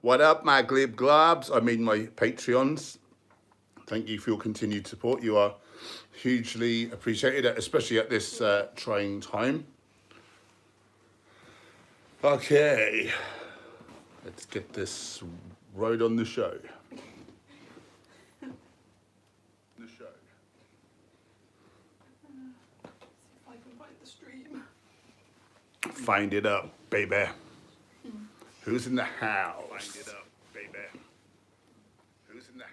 What up, my glib globs? I mean, my Patreons. Thank you for your continued support. You are hugely appreciated, especially at this trying time. Okay, let's get this right on the show. The show. See if I can find the stream. Find it up, baby. Who's in the house? Find it up, baby. Who's in the house?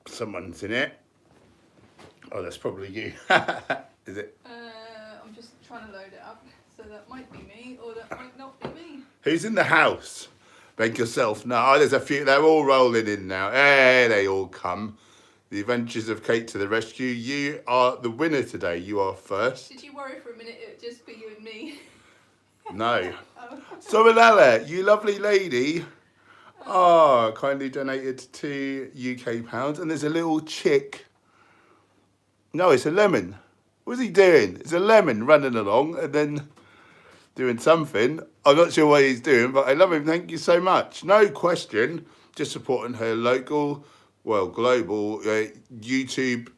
Someone's in it. Oh, that's probably you. Is it? I'm just trying to load it up, so that might be me, or that might not be me. Who's in the house? Make yourself know. Oh, there's a few. They're all rolling in now. Hey, they all come. The Adventures of Kate to the rescue. You are the winner today. You are first. Did you worry for a minute it would just be you and me? No. Oh. Sorella, you lovely lady. Oh, kindly donated £2 UK. And there's a little chick. No, it's a lemon. What's he doing? It's a lemon running along and then doing something. I'm not sure what he's doing, but I love him. Thank you so much. No question. Just supporting her local, well, global YouTube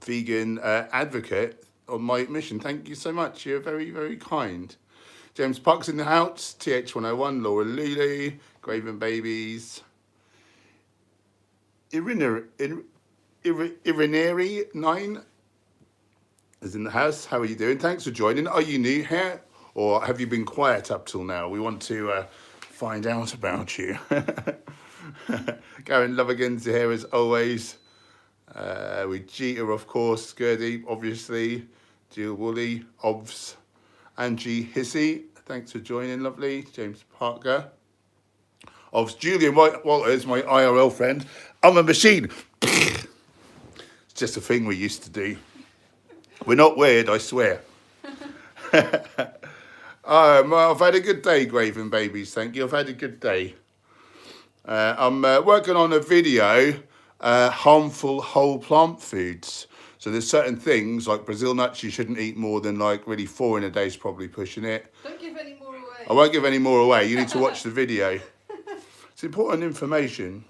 vegan advocate on my mission. Thank you so much. You're very, very kind. James Park's in the house. TH101, Laura Lulu, Graven Babies. Irineri 9 is in the house. How are you doing? Thanks for joining. Are you new here or have you been quiet up till now? We want to find out about you. Garen Lovigan's here as always. With Jeter, of course. Skirdy, obviously. Jill Woolley, Ovs. Angie Hissy, thanks for joining, lovely. James Parker. Ovs. Julian Walters, my IRL friend. I'm a machine. It's just a thing we used to do. We're not weird, I swear. I've had a good day, Graven Babies, thank you. I've had a good day. I'm working on a video, harmful whole plant foods. So there's certain things, like Brazil nuts, you shouldn't eat more than like really 4 in a day is probably pushing it. Don't give any more away. I won't give any more away. You need to watch the video. It's important information.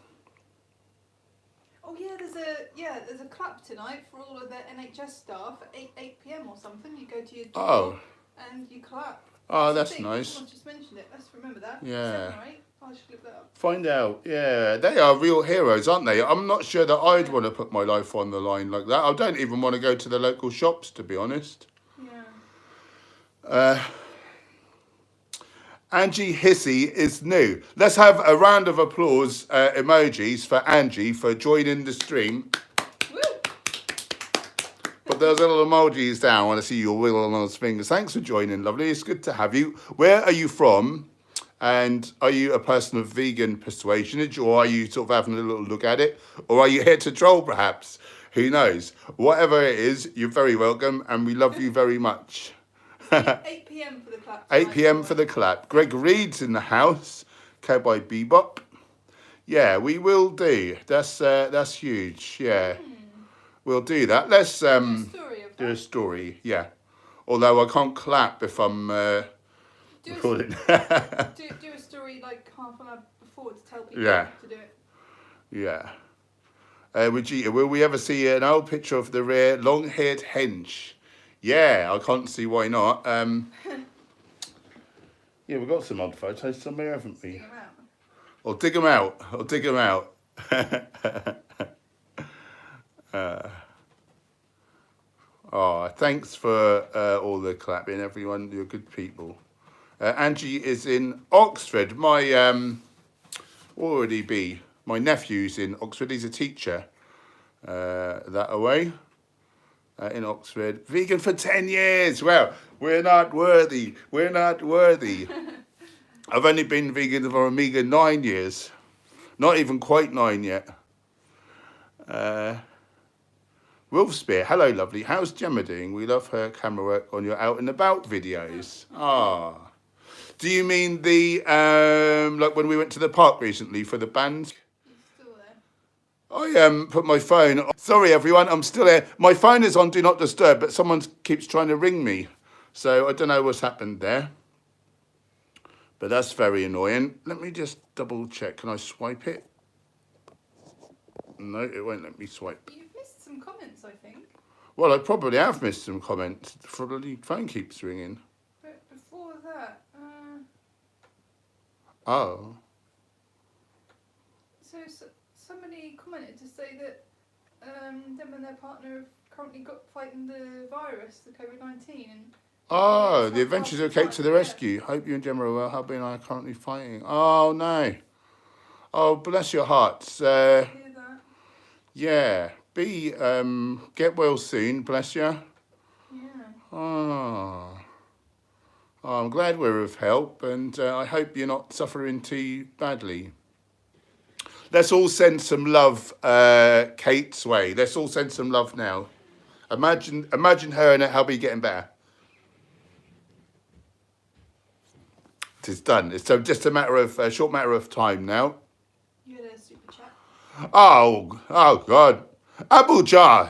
Oh yeah, there's a clap tonight for all of the NHS staff at 8 p.m. or something. You go to your door and you clap. Oh, that's nice. Someone just mentioned it. Let's remember that. Yeah. 7 or 8. I should look that up. Find out. Yeah, they are real heroes, aren't they? I'm not sure that I'd want to put my life on the line like that. I don't even want to go to the local shops, to be honest. Yeah. Angie Hissy is new. Let's have a round of applause emojis for Angie for joining the stream. Woo! Put those little emojis down. I want to see your wiggle on those fingers. Thanks for joining, lovely. It's good to have you. Where are you from? And are you a person of vegan persuasionage, or are you sort of having a little look at it? Or are you here to troll, perhaps? Who knows? Whatever it is, you're very welcome, and we love you very much. 8 p.m. for the clap. 8 p.m. for the clap. Greg Reed's in the house. Cowboy Bebop. Yeah, we will do. That's huge. Yeah, we'll do that. Let's do a story. Yeah, although I can't clap if I'm recording. do a story like half an hour before to tell people to do it. Yeah. Will we ever see an old picture of the rare long-haired hench? Yeah, I can't see why not. Yeah, we've got some odd photos somewhere, haven't we? Dig them out. I'll dig them out. Thanks for all the clapping, everyone. You're good people. Angie is in Oxford. My my nephew's in Oxford. He's a teacher. That away. In Oxford. Vegan for 10 years. Well, we're not worthy. We're not worthy. I've only been vegan for a meager 9 years. Not even quite 9 yet. Wolfspear. Hello, lovely. How's Gemma doing? We love her camera work on your out and about videos. Ah. Do you mean the, like when we went to the park recently for the band? I put my phone. Sorry, everyone, I'm still here. My phone is on Do Not Disturb, but someone keeps trying to ring me. So I don't know what's happened there. But that's very annoying. Let me just double check. Can I swipe it? No, it won't let me swipe. You've missed some comments, I think. Well, I probably have missed some comments. The bloody phone keeps ringing. But before that, Oh. so somebody commented to say that them and their partner have currently got fighting the virus, the COVID-19, and Oh, the Adventures of Kate to the rescue. Hope you and Gemma are well. Hubby and I are currently fighting. Oh, no. Oh, bless your hearts. hear that. Yeah. Get well soon. Bless you. Yeah. Oh. Oh, I'm glad we're of help, and I hope you're not suffering too badly. Let's all send some love Kate's way. Let's all send some love now. Imagine her and her hubby getting better. It's done. It's just a short matter of time now. You had a super chat. Oh God, Abuja,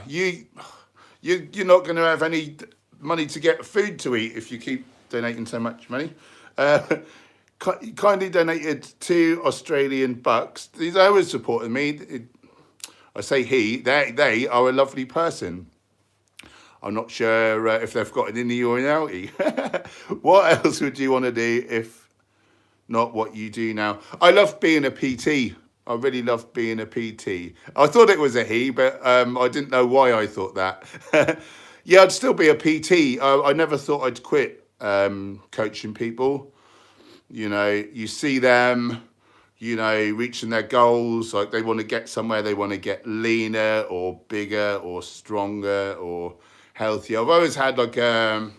you're not going to have any money to get food to eat if you keep donating so much money. Kindly donated 2 Australian bucks. These always supported me. I say they are a lovely person. I'm not sure if they've got an innie or an outie. What else would you want to do if not what you do now? I love being a PT. I really love being a PT. I thought it was a he, but I didn't know why I thought that. Yeah, I'd still be a PT. I never thought I'd quit coaching people. You know, you see them, you know, reaching their goals, like they want to get somewhere, they want to get leaner or bigger or stronger or healthier. I've always had like a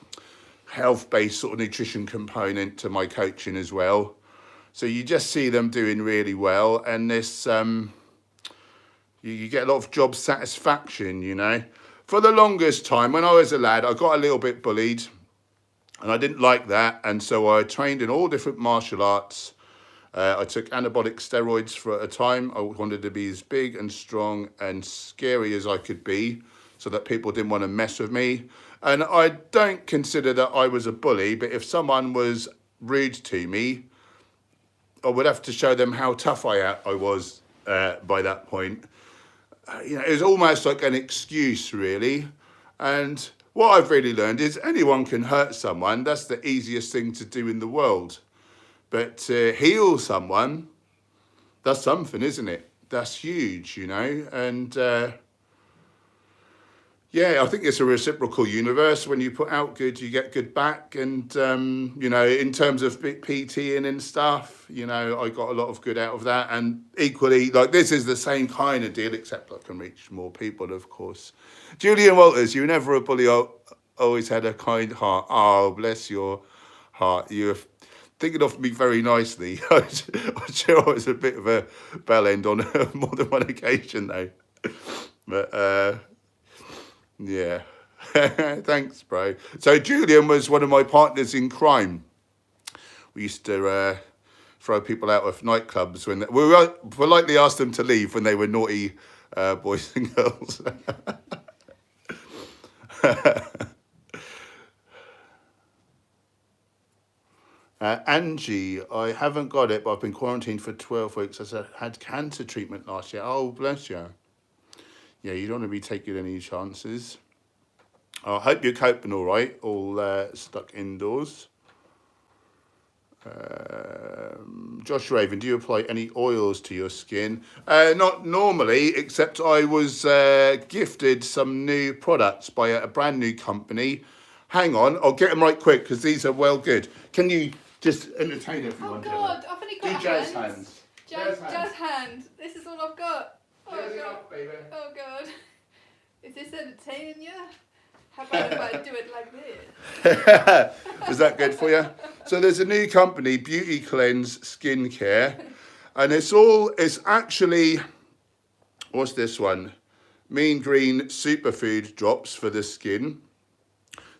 health-based sort of nutrition component to my coaching as well. So you just see them doing really well, and this you get a lot of job satisfaction, you know. For the longest time, when I was a lad, I got a little bit bullied, and I didn't like that, and so I trained in all different martial arts. I took anabolic steroids for a time. I wanted to be as big and strong and scary as I could be so that people didn't want to mess with me. And I don't consider that I was a bully, but if someone was rude to me, I would have to show them how tough I was by that point. You know, it was almost like an excuse, really. And what I've really learned is anyone can hurt someone. That's the easiest thing to do in the world. But to heal someone, that's something, isn't it? That's huge, you know. And yeah, I think it's a reciprocal universe. When you put out good, you get good back. And, you know, in terms of PTing and stuff, you know, I got a lot of good out of that. And equally, like, this is the same kind of deal, except I can reach more people, of course. Julian Walters, you were never a bully, always had a kind heart. Oh, bless your heart. You're thinking of me very nicely. I'm sure I was a bit of a bell end on more than one occasion, though. But, yeah. Thanks, bro. So Julian was one of my partners in crime. We used to throw people out of nightclubs when we politely asked them to leave when they were naughty boys and girls. Angie, I haven't got it, but I've been quarantined for 12 weeks. I had cancer treatment last year. Oh, bless you. Yeah, you don't want to be taking any chances. I hope you're coping all right, all stuck indoors. Josh Raven, do you apply any oils to your skin? Not normally, except I was gifted some new products by a brand new company. Hang on, I'll get them right quick because these are well good. Can you just entertain everyone? Oh God, I've only got jazz hands. Jazz hand. This is all I've got. Oh Jazz it God. up, baby. Oh God. Is this entertaining you? How about if I do it like this? Is that good for you? So there's a new company, Beauty Cleanse Skincare, and it's actually, what's this one? Mean Green Superfood Drops for the skin.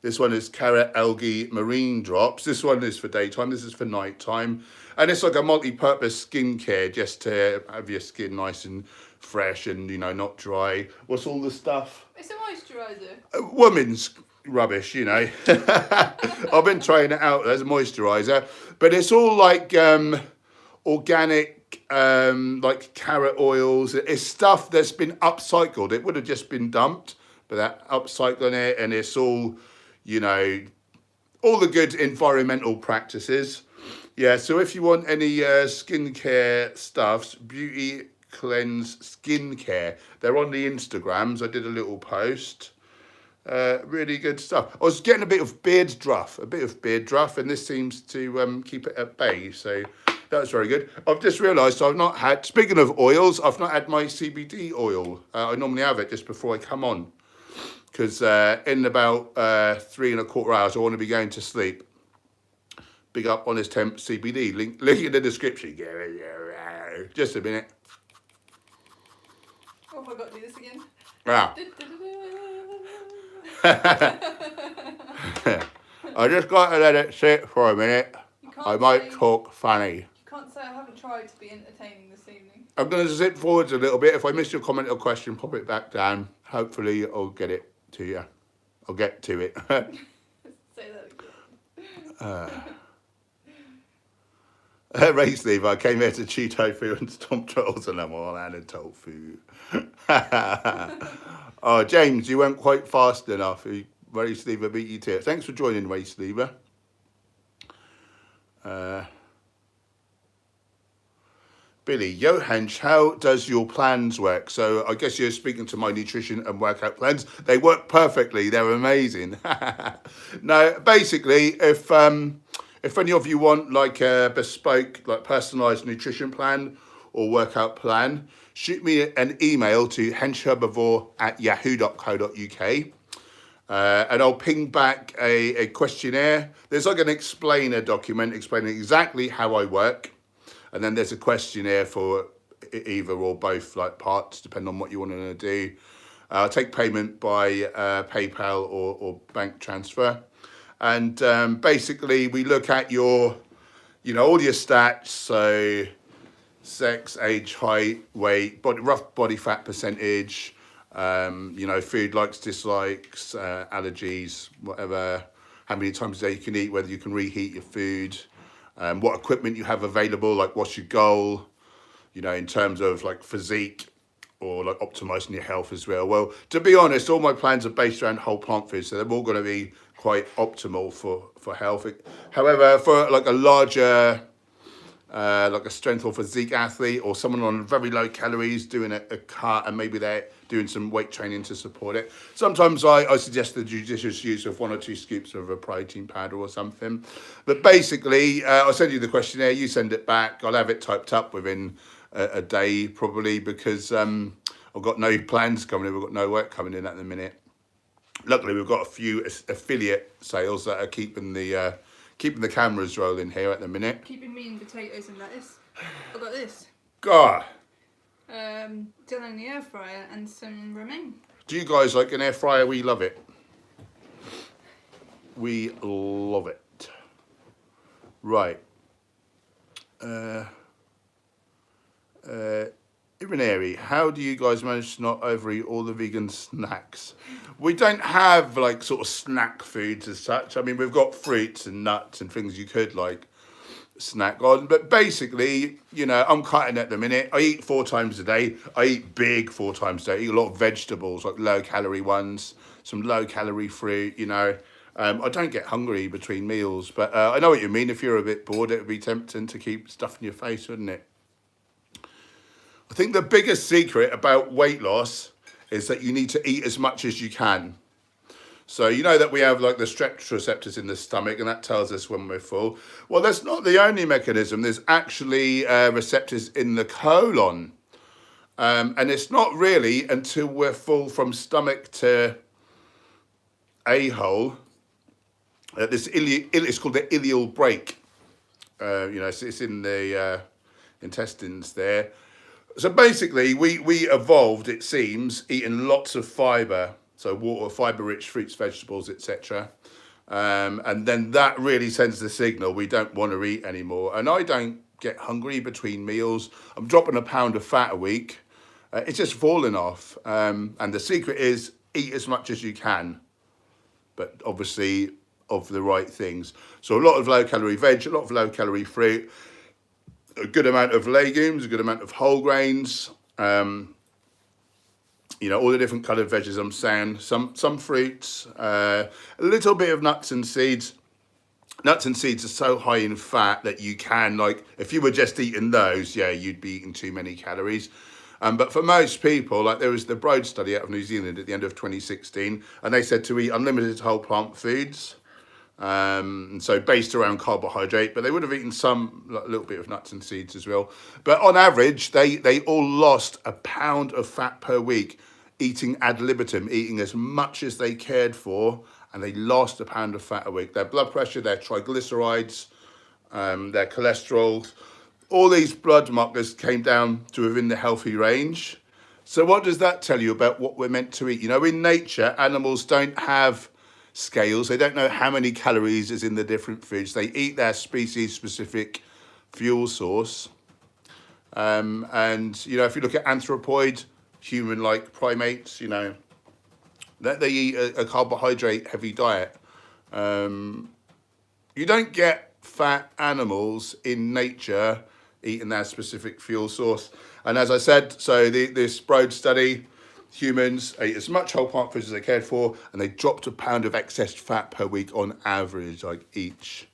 This one is Carrot Algae Marine Drops. This one is for daytime. This is for nighttime. And it's like a multi-purpose skincare just to have your skin nice and fresh and, you know, not dry. What's all the stuff? It's a moisturiser. Women's rubbish, you know. I've been trying it out as a moisturiser, but it's all like organic, like carrot oils. It's stuff that's been upcycled. It would have just been dumped, but that upcycling it, and it's all, you know, all the good environmental practices. Yeah, so if you want any skincare stuffs, Beauty Cleanse Skincare, they're on the Instagrams. I did a little post. Really good stuff. I was getting a bit of beard druff, and this seems to keep it at bay. So that's very good. I've just realised I've not had, speaking of oils, I've not had my CBD oil. I normally have it just before I come on, because in about 3¼ hours, I want to be going to sleep. Big up Honest Temp CBD, link in the description. Just a minute. Oh, have I got to do this again? Ah. I just got to let it sit for a minute. I might talk funny. You can't say I haven't tried to be entertaining this evening. I'm going to zip forwards a little bit. If I miss your comment or question, pop it back down. Hopefully I'll get it to you. I'll get to it. Say that again. Race leave, I came here to chew tofu and stomp trolls, and I'm all out of tofu. Oh, James, you went quite fast enough. Race leaver beat you to it. Thanks for joining, Race leaver. Billy, yo, Hench, how does your plans work? So I guess you're speaking to my nutrition and workout plans. They work perfectly. They're amazing. No, basically, if any of you want like a bespoke, like personalised nutrition plan or workout plan, shoot me an email to henchherbivore@yahoo.co.uk. And I'll ping back a questionnaire. There's like an explainer document explaining exactly how I work. And then there's a questionnaire for either or both like parts, depending on what you want to do. I'll take payment by PayPal or bank transfer. And basically we look at your, you know, all your stats. So sex, age, height, weight, rough body fat percentage, you know, food likes, dislikes, allergies, whatever, how many times a day you can eat, whether you can reheat your food, what equipment you have available, like what's your goal, you know, in terms of like physique or like optimizing your health as well. Well, to be honest, all my plans are based around whole plant food, so they're all going to be quite optimal for health. However, for like a larger, like a strength or physique athlete or someone on very low calories doing a cut and maybe they're doing some weight training to support it, sometimes I suggest the judicious use of 1 or 2 scoops of a protein powder or something. But basically, I'll send you the questionnaire, you send it back, I'll have it typed up within a day probably, because I've got no plans coming in, we've got no work coming in at the minute. Luckily, we've got a few affiliate sales that are keeping the cameras rolling here at the minute. Keeping me in potatoes and lettuce. I've got this. God. Done in the air fryer and some romaine. Do you guys like an air fryer? We love it. We love it. Right. Irinary, how do you guys manage to not overeat all the vegan snacks? We don't have like sort of snack foods as such. I mean, we've got fruits and nuts and things you could like snack on, but basically, you know, I'm cutting at the minute. I eat 4 times a day. I eat big 4 times a day. I eat a lot of vegetables, like low calorie ones, some low calorie fruit, you know. I don't get hungry between meals, but I know what you mean. If you're a bit bored, it would be tempting to keep stuff in your face, wouldn't it? I think the biggest secret about weight loss is that you need to eat as much as you can. So you know that we have like the stretch receptors in the stomach, and that tells us when we're full. Well, that's not the only mechanism. There's actually receptors in the colon. And it's not really until we're full from stomach to a-hole. It's called the ileal brake. You know, it's in the intestines there. So basically, we evolved, it seems, eating lots of fibre, so water, fibre-rich fruits, vegetables, etc. And then that really sends the signal we don't want to eat anymore. And I don't get hungry between meals. I'm dropping 1 pound of fat a week. It's just falling off. And the secret is eat as much as you can. but obviously of the right things. So a lot of low-calorie veg, a lot of low-calorie fruit, a good amount of legumes, a good amount of whole grains, you know, all the different coloured veggies I'm saying, some fruits, a little bit of nuts and seeds. Nuts and seeds are so high in fat that you can, like, if you were just eating those, yeah, you'd be eating too many calories. But for most people, like there was the Broad study out of New Zealand at the end of 2016, and they said to eat unlimited whole plant foods. So based around carbohydrate, but they would have eaten some, like, a little bit of nuts and seeds as well. But on average, they all lost a pound of fat per week, eating ad libitum, eating as much as they cared for, and they lost a pound of fat a week. Their blood pressure, their triglycerides, their cholesterol, all these blood markers came down to within the healthy range. So what does that tell you about what we're meant to eat? You know, in nature, animals don't have scales. They don't know how many calories is in the different foods. They eat their species-specific fuel source. And, you know, if you look at anthropoid, human-like primates, you know, that they eat a carbohydrate-heavy diet. You don't get fat animals in nature eating their specific fuel source. And as I said, so this Broad study, humans ate as much whole plant foods as they cared for, and they dropped a pound of excess fat per week on average, like each.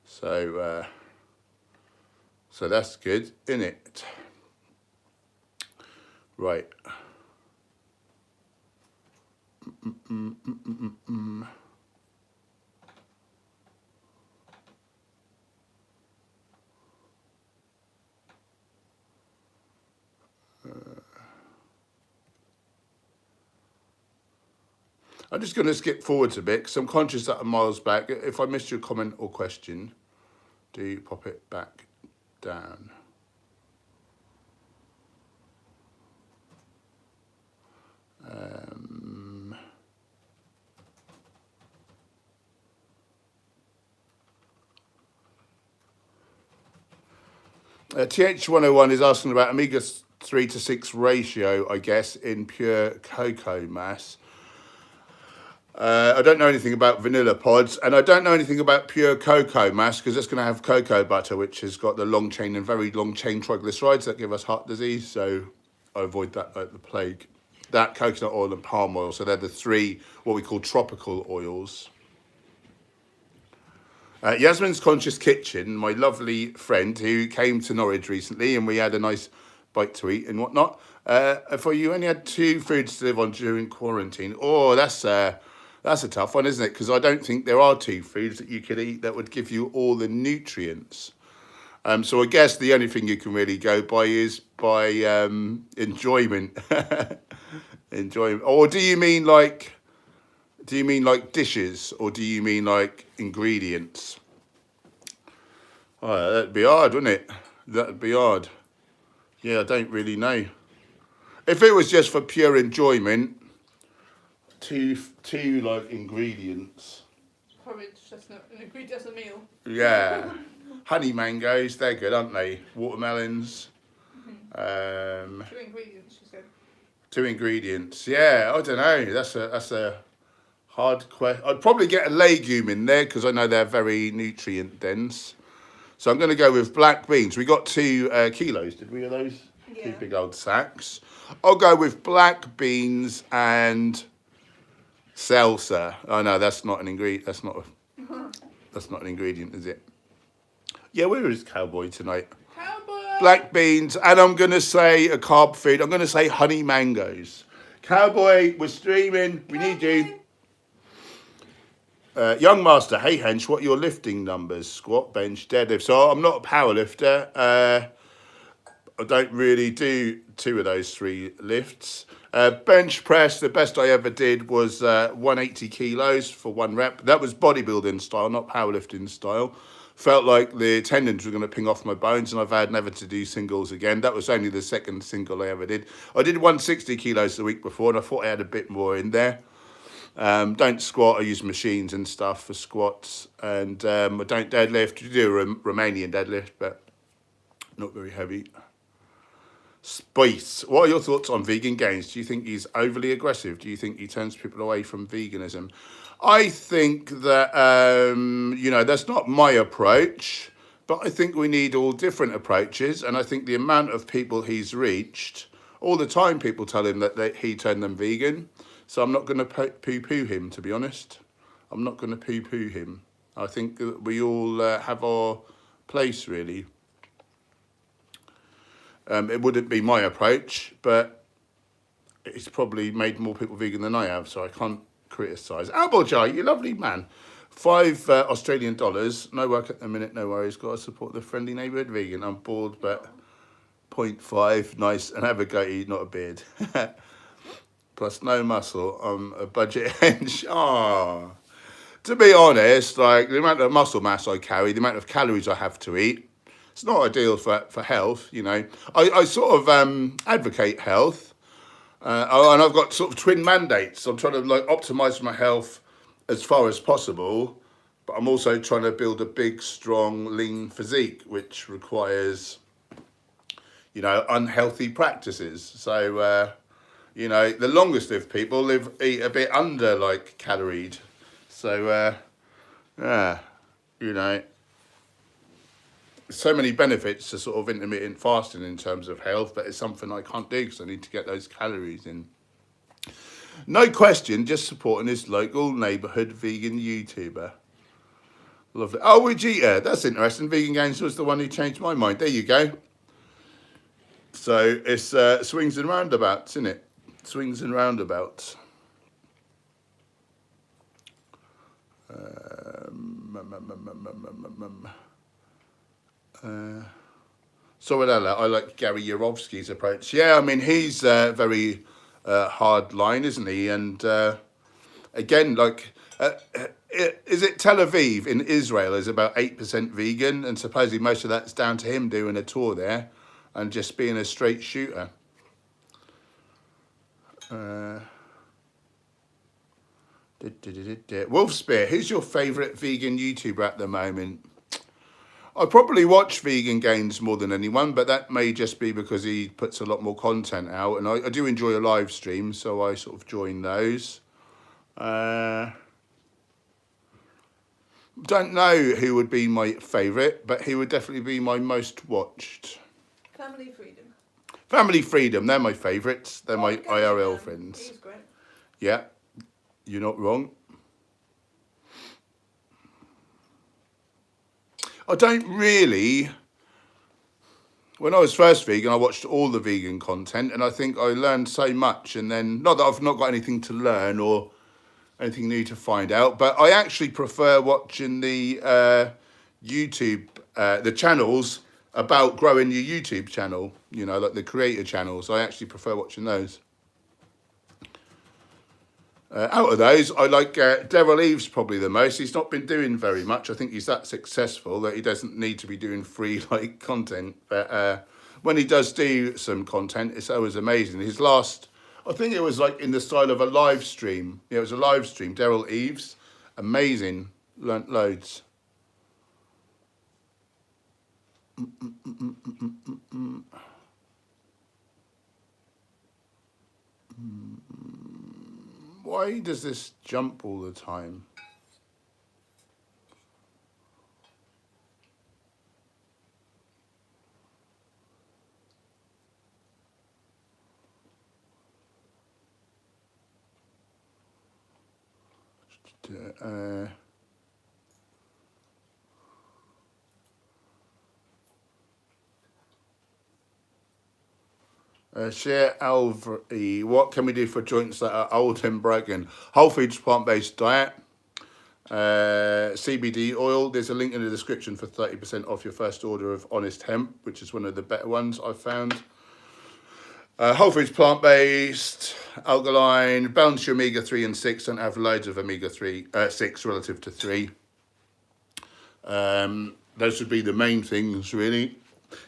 So, so that's good, isn't it? Right. I'm just going to skip forwards a bit because I'm conscious that I'm miles back. If I missed your comment or question, do pop it back down. TH101 is asking about omega-3 to 6 ratio, I guess, in pure cocoa mass. I don't know anything about vanilla pods, and I don't know anything about pure cocoa mass because that's going to have cocoa butter, which has got the long chain and very long chain triglycerides that give us heart disease. So I avoid that like the plague. That, coconut oil and palm oil. So they're the three what we call tropical oils. Yasmin's Conscious Kitchen, my lovely friend who came to Norwich recently, and we had a nice bite to eat and whatnot. For you only had 2 foods to live on during quarantine. Oh, that's a tough one, isn't it? Because I don't think there are 2 foods that you could eat that would give you all the nutrients. So I guess the only thing you can really go by is by enjoyment. Enjoyment. Or do you mean like dishes, or do you mean like ingredients? Oh, that'd be hard, wouldn't it? That'd be hard. Yeah, I don't really know. If it was just for pure enjoyment, two like ingredients. Probably just an ingredient as a meal. Yeah. Honey mangoes, they're good, aren't they? Watermelons. 2 ingredients, she said. 2 ingredients. Yeah, I don't know. That's a hard question. I'd probably get a legume in there because I know they're very nutrient dense. So I'm going to go with black beans. We got 2 kilos, did we, of those? Yeah. 2 big old sacks. I'll go with black beans and salsa. Oh no, that's not an ingredient. That's not an ingredient, is it? Yeah, where is Cowboy tonight? Cowboy! Black beans, and I'm going to say a carb food. I'm going to say honey mangoes. Cowboy, we're streaming. We need you. Young Master, hey Hench, what are your lifting numbers? Squat, bench, deadlift. So I'm not a power lifter. I don't really do 2 of those 3 lifts. Bench press, the best I ever did was 180 kilos for 1 rep. That was bodybuilding style, not powerlifting style. Felt like the tendons were going to ping off my bones, and I've had never to do singles again. That was only the 2nd single I ever did. I did 160 kilos the week before, and I thought I had a bit more in there. Don't squat. I use machines and stuff for squats, and I don't deadlift. You do a Romanian deadlift, but not very heavy. Spice, what are your thoughts on vegan gains? Do you think he's overly aggressive? Do you think he turns people away from veganism? I think that, that's not my approach, but I think we need all different approaches. And I think the amount of people he's reached, all the time people tell him that he turned them vegan. So I'm not going to poo-poo him, to be honest. I'm not going to poo-poo him. I think that we all have our place, really. It wouldn't be my approach, but it's probably made more people vegan than I have, so I can't criticise. Albojai, you lovely man. $5 Australian dollars. No work at the minute, no worries. Got to support the friendly neighbourhood vegan. I'm bored, but 0.5, nice. And have a goatee, not a beard. Plus no muscle. I'm a budget hench. Ah. To be honest, like the amount of muscle mass I carry, the amount of calories I have to eat, it's not ideal for health, you know. I sort of advocate health, and I've got sort of twin mandates. I'm trying to like optimise my health as far as possible, but I'm also trying to build a big, strong, lean physique, which requires, unhealthy practices. So, the longest lived people eat a bit under like caloried. So, so many benefits to sort of intermittent fasting in terms of health, but it's something I can't do because I need to get those calories in. No question, just supporting this local neighbourhood vegan YouTuber. Lovely. Oh, Vegeta, that's interesting. Vegan Gains was the one who changed my mind. There you go. So it's swings and roundabouts, isn't it? Swings and roundabouts. Sorella, I like Gary Yarovsky's approach. Yeah, I mean, he's very hard line, isn't he? And again, like, is it Tel Aviv in Israel is about 8% vegan, and supposedly most of that's down to him doing a tour there and just being a straight shooter. Wolfspear, who's your favourite vegan YouTuber at the moment? I probably watch Vegan Gains more than anyone, but that may just be because he puts a lot more content out, and I do enjoy a live stream, so I sort of join those. Don't know who would be my favourite, but he would definitely be my most watched. Family Freedom. Family Freedom, they're my favourites. They're my IRL friends. He's great. Yeah, you're not wrong. I don't really. When I was first vegan, I watched all the vegan content, and I think I learned so much. And then, not that I've not got anything to learn or anything new to find out, but I actually prefer watching the YouTube, the channels about growing your YouTube channel, like the creator channels. I actually prefer watching those. Out of those, I like Daryl Eves probably the most. He's not been doing very much. I think he's that successful that he doesn't need to be doing free like content. But when he does do some content, it's always amazing. His last, I think it was like in the style of a live stream. Yeah, it was a live stream. Daryl Eves, amazing. Learnt loads. Why does this jump all the time? Share Alvary, what can we do for joints that are old and broken? Whole foods, plant-based diet, CBD oil. There's a link in the description for 30% off your first order of Honest Hemp, which is one of the better ones I've found. Whole foods, plant-based, alkaline, balance your omega-3 and 6. Don't have loads of omega-3, 6 relative to 3. Those would be the main things, really.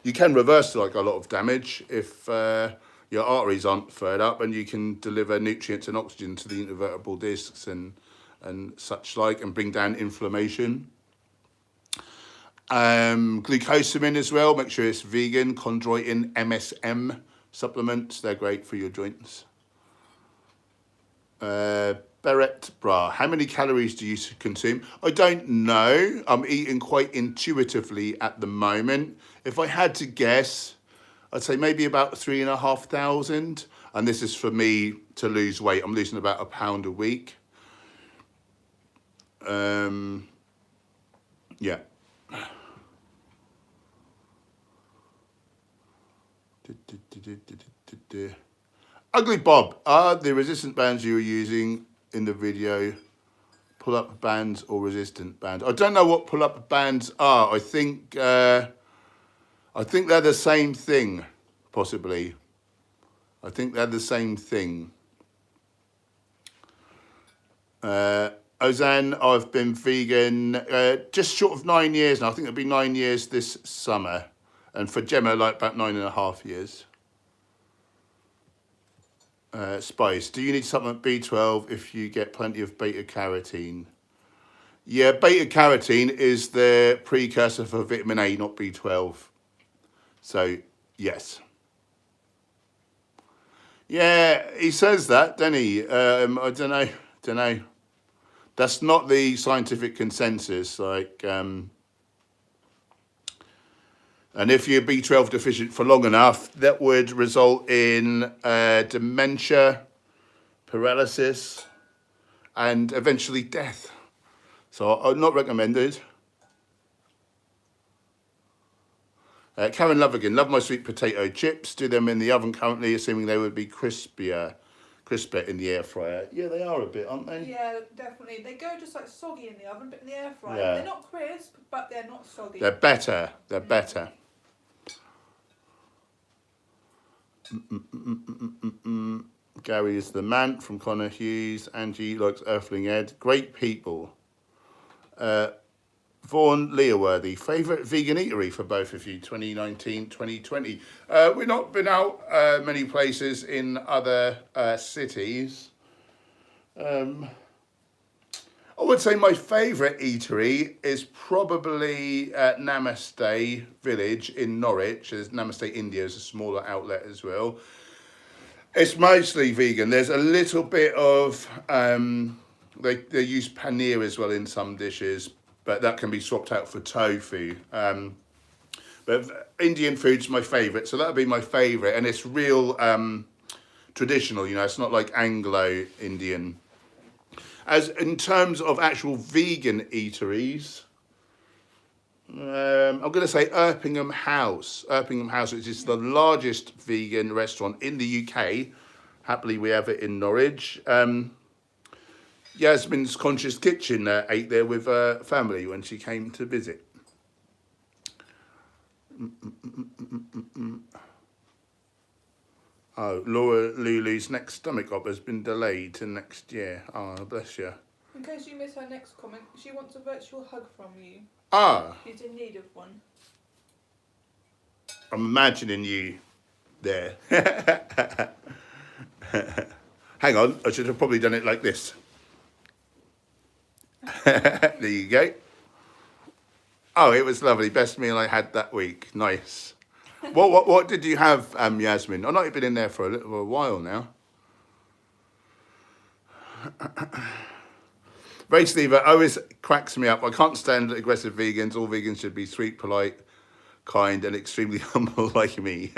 You can reverse like a lot of damage if your arteries aren't furred up, and you can deliver nutrients and oxygen to the intervertebral discs and such like, and bring down inflammation. Glucosamine as well, make sure it's vegan. Chondroitin, MSM supplements, they're great for your joints. Beret Bra, how many calories do you consume? I don't know. I'm eating quite intuitively at the moment. If I had to guess, I'd say maybe about 3,500. And this is for me to lose weight. I'm losing about £1 a week. Yeah. Ugly Bob, are the resistant bands you were using in the video pull-up bands or resistant bands? I don't know what pull-up bands are. I think they're the same thing, possibly. I think they're the same thing. Ozan, I've been vegan just short of 9 years now. I think it'll be 9 years this summer. And for Gemma, like about 9.5 years. Spice, do you need supplement B12 if you get plenty of beta carotene? Yeah, beta carotene is the precursor for vitamin A, not B12. So, yes. Yeah, he says that, doesn't he? I don't know. That's not the scientific consensus. And if you're B12 deficient for long enough, that would result in dementia, paralysis, and eventually death. So not recommended. Karen Lovigan, love my sweet potato chips. Do them in the oven currently, assuming they would be crisper in the air fryer. Yeah, they are a bit, aren't they? Yeah, definitely. They go just like soggy in the oven, but in the air fryer, yeah. They're not crisp, but they're not soggy. They're better. They're better. Gary is the man from Connor Hughes. Angie likes Earthling Ed. Great people. Vaughan Leaworthy, favourite vegan eatery for both of you, 2019, 2020. We've not been out many places in other cities. I would say my favourite eatery is probably Namaste Village in Norwich. There's Namaste India is a smaller outlet as well. It's mostly vegan. There's a little bit of, they use paneer as well in some dishes, but that can be swapped out for tofu. But Indian food's my favourite, so that would be my favourite. And it's real traditional, you know, it's not like Anglo-Indian. As in terms of actual vegan eateries, I'm going to say Erpingham House. Erpingham House, which is the largest vegan restaurant in the UK. Happily, we have it in Norwich. Yasmin's Conscious Kitchen ate there with her family when she came to visit. Oh, Laura Lulu's next stomach op has been delayed to next year. Oh, bless you. In case you miss her next comment, she wants a virtual hug from you. Ah. She's in need of one. I'm imagining you there. Hang on, I should have probably done it like this. There you go. Oh, it was lovely. Best meal I had that week. Nice. What did you have, Yasmin? I've not been in there for a while now. Race Lever always cracks me up. I can't stand aggressive vegans. All vegans should be sweet, polite, kind, and extremely humble like me.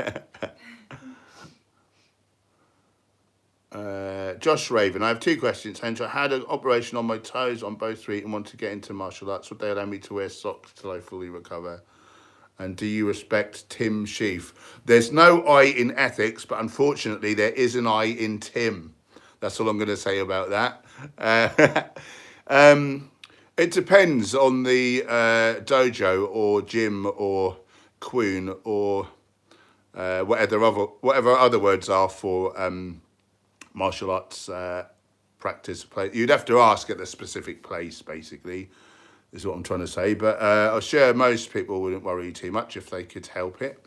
Josh Raven, I have 2 questions. Hench, I had an operation on my toes on both feet and want to get into martial arts. Would they allow me to wear socks till I fully recover? And do you respect Tim Sheaf? There's no I in ethics, but unfortunately there is an I in Tim. That's all I'm going to say about that. It depends on the dojo or gym or quoon or whatever other words are for martial arts practice. You'd have to ask at the specific place, basically, is what I'm trying to say. But I'm sure most people wouldn't worry too much if they could help it.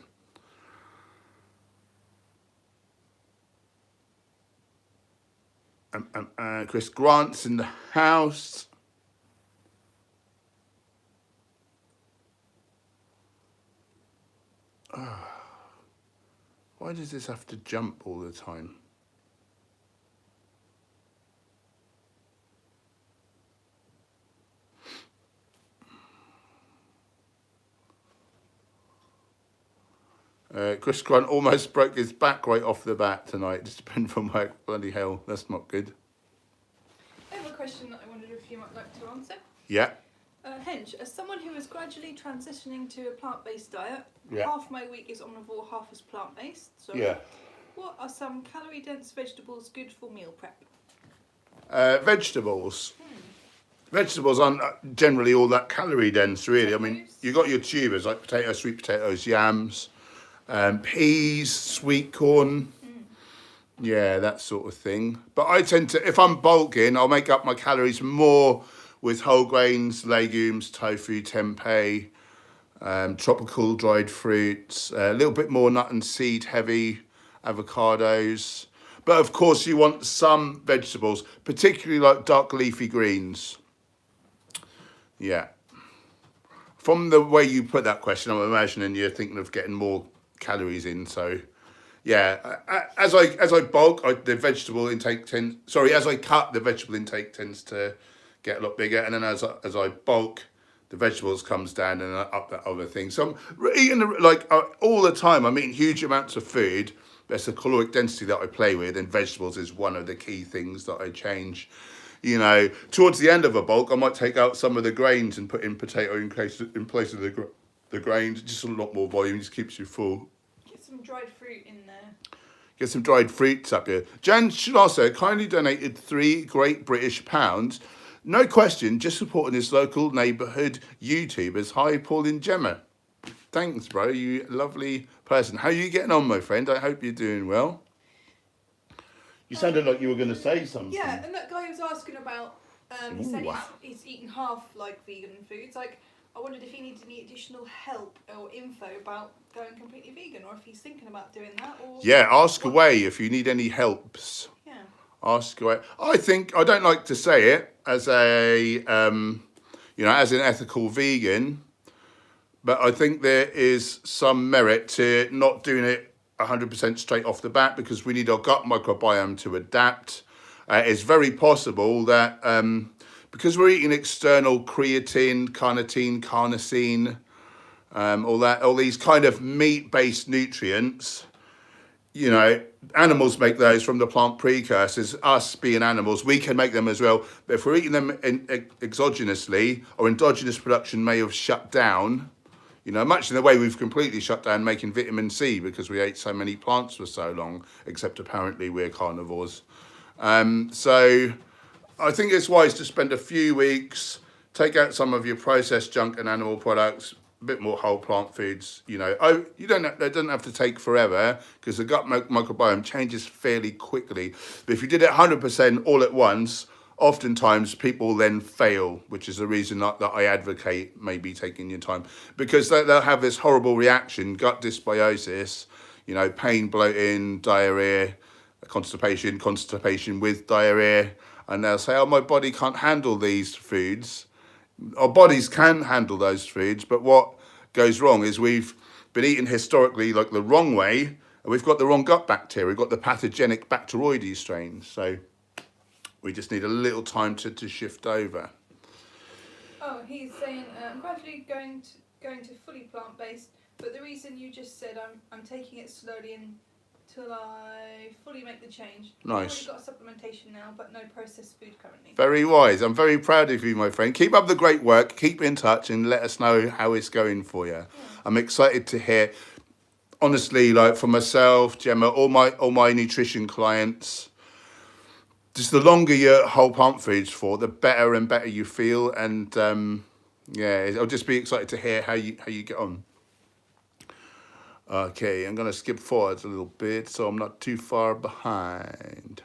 Chris Grant's in the house. Why does this have to jump all the time? Chris Grunt almost broke his back right off the bat tonight. Just been from work. Bloody hell, that's not good. I have a question that I wondered if you might like to answer. Yeah. Hench, as someone who is gradually transitioning to a plant-based diet, Yeah. half my week is omnivore, half is plant-based. So Yeah. what are some calorie-dense vegetables good for meal prep? Vegetables. Vegetables aren't generally all that calorie dense, really. I mean, you got your tubers like potatoes, sweet potatoes, yams, peas, sweet corn. Yeah, that sort of thing. But I tend to, if I'm bulking, I'll make up my calories more with whole grains, legumes, tofu, tempeh, tropical dried fruits, a little bit more nut and seed heavy, avocados. But of course, you want some vegetables, particularly like dark leafy greens. Yeah. From the way you put that question, I'm imagining you're thinking of getting more calories in. So, yeah, as I bulk, the vegetable intake as I cut, the vegetable intake tends to get a lot bigger, and then as I bulk, the vegetables comes down and I up that other thing. So I'm eating all the time. I'm eating huge amounts of food. That's the caloric density that I play with, and vegetables is one of the key things that I change. You know, towards the end of a bulk, I might take out some of the grains and put in potato in place of the grains. Just a lot more volume, just keeps you full. Get some dried fruit in there. Get some dried fruits up here. Jan Schlosser kindly donated £3 Great British pounds. No question, just supporting his local neighbourhood YouTubers. Hi, Paul and Gemma. Thanks, bro. You lovely person. How are you getting on, my friend? I hope you're doing well. You sounded like you were going to say something. Yeah, and that guy was asking about, he said he's eaten half like vegan foods. Like, I wondered if he needs any additional help or info about going completely vegan, or if he's thinking about doing that. Or yeah, ask away if you need any helps. Yeah. Ask away. I think, I don't like to say it as a, as an ethical vegan, but I think there is some merit to not doing it 100% straight off the bat, because we need our gut microbiome to adapt. It's very possible that because we're eating external creatine, carnitine, carnosine, all these kind of meat-based nutrients, animals make those from the plant precursors. Us being animals, we can make them as well. But if we're eating them exogenously, or endogenous production may have shut down, much in the way we've completely shut down making vitamin C because we ate so many plants for so long, except apparently we're carnivores. So I think it's wise to spend a few weeks, take out some of your processed junk and animal products, a bit more whole plant foods. It doesn't have to take forever, because the gut microbiome changes fairly quickly. But if you did it 100% all at once, oftentimes people then fail, which is the reason that I advocate maybe taking your time, because they'll have this horrible reaction, gut dysbiosis, pain, bloating, diarrhea, constipation with diarrhea, and they'll say, oh, my body can't handle these foods. Our bodies can handle those foods, but what goes wrong is we've been eating historically like the wrong way, and we've got the wrong gut bacteria. We've got the pathogenic Bacteroides strains, so we just need a little time to shift over. Oh, he's saying I'm gradually going to fully plant-based, but the reason you just said I'm taking it slowly until I fully make the change. Nice. I've already got a supplementation now, but no processed food currently. Very wise. I'm very proud of you, my friend. Keep up the great work. Keep in touch and let us know how it's going for you. Yeah. I'm excited to hear. Honestly, like for myself, Gemma, all my nutrition clients, just the longer your whole plant foods for, the better and better you feel. And I'll just be excited to hear how you get on. Okay, I'm going to skip forwards a little bit so I'm not too far behind.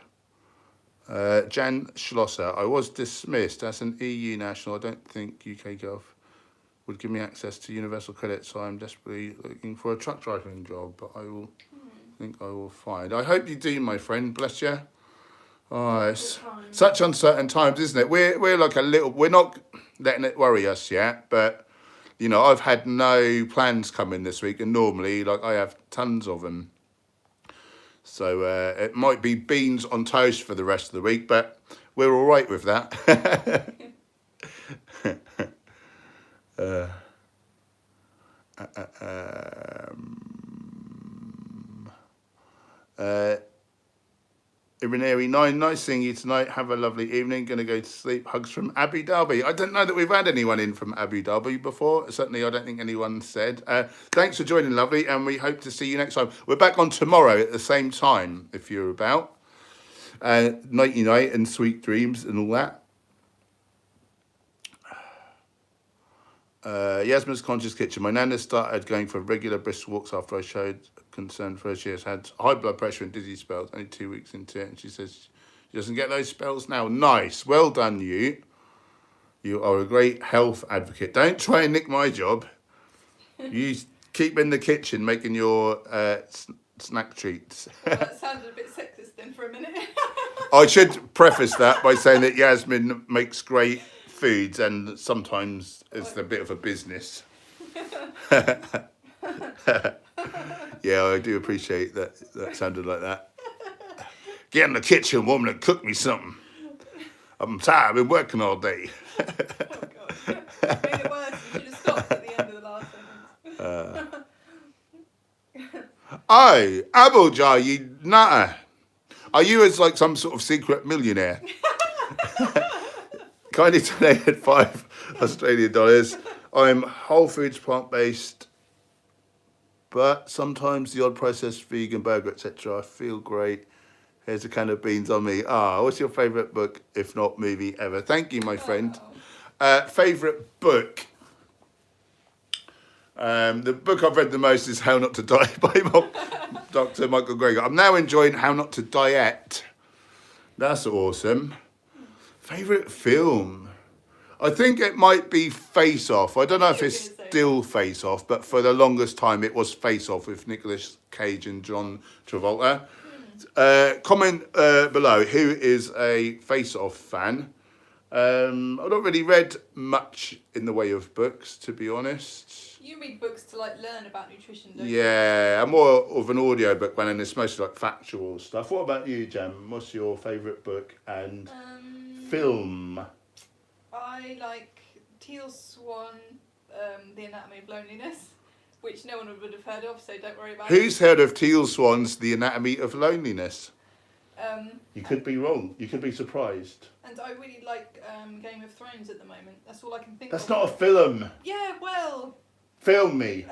Jan Schlosser, I was dismissed as an EU national. I don't think UK Gov would give me access to universal credit, so I'm desperately looking for a truck driving job, but I think I will find. I hope you do, my friend. Bless you. Oh, it's such uncertain times, isn't it? We're like we're not letting it worry us yet, but I've had no plans coming this week, and normally I have tons of them. So it might be beans on toast for the rest of the week, but we're all right with that. Irineri 9, nice seeing you tonight. Have a lovely evening. Going to go to sleep. Hugs from Abu Dhabi. I don't know that we've had anyone in from Abu Dhabi before. Certainly, I don't think anyone said. Thanks for joining, lovely, and we hope to see you next time. We're back on tomorrow at the same time, if you're about. Nighty night and sweet dreams and all that. Yasmin's Conscious Kitchen. My nana started going for regular brisk walks after I showed concern for her. She has had high blood pressure and dizzy spells, only 2 weeks into it, and she says she doesn't get those spells now. Nice. Well done, you. You are a great health advocate. Don't try and nick my job. You keep in the kitchen making your snack treats. Well, that sounded a bit sexist then for a minute. I should preface that by saying that Yasmin makes great foods and sometimes it's a bit of a business. Yeah, I do appreciate that. That sounded like that. Get in the kitchen, woman, and cook me something. I'm tired. I've been working all day. Oh, God. Made it worse. You should have stopped at the end of the last sentence. Oh, Abeljar, you nutter. Are you as like some sort of secret millionaire? Kindly donated $5 Australian. I'm whole foods, plant-based, but sometimes the odd processed vegan burger, etc. I feel great. Here's a can of beans on me. What's your favourite book, if not movie, ever? Thank you, my friend. Favourite book? The book I've read the most is How Not to Die by Dr. Michael Greger. I'm now enjoying How Not to Diet. That's awesome. Favourite film? I think it might be Face Off. I don't know if it's still Face Off, but for the longest time it was Face Off with Nicolas Cage and John Travolta. Comment below who is a Face Off fan. I've not really read much in the way of books, to be honest. You read books to like learn about nutrition, don't you? Yeah, I'm more of an audio book one, and it's mostly like factual stuff. What about you, Jem? What's your favourite book and film? I like Teal Swan, The Anatomy of Loneliness, which no one would have heard of, so don't worry about it. Who's heard of Teal Swan's The Anatomy of Loneliness? You could be wrong. You could be surprised. And I really like Game of Thrones at the moment. That's all I can think That's of. not a film. Yeah, well... Film me.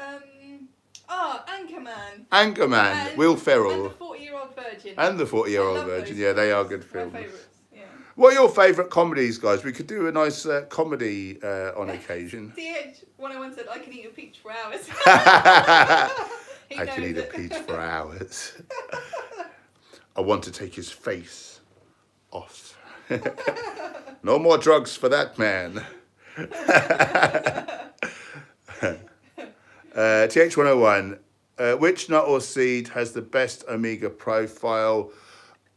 Anchorman. Anchorman, And, Will Ferrell. And The 40-Year-Old Virgin. And The 40-Year-Old I love Virgin. those Yeah, they are films. good films. My favourites, yeah. What are your favourite comedies, guys? We could do a nice comedy on occasion. The Edge, 101 said, I can eat a peach for hours. I can eat a peach for hours. I want to take his face off. No more drugs for that man. TH101, which nut or seed has the best omega profile?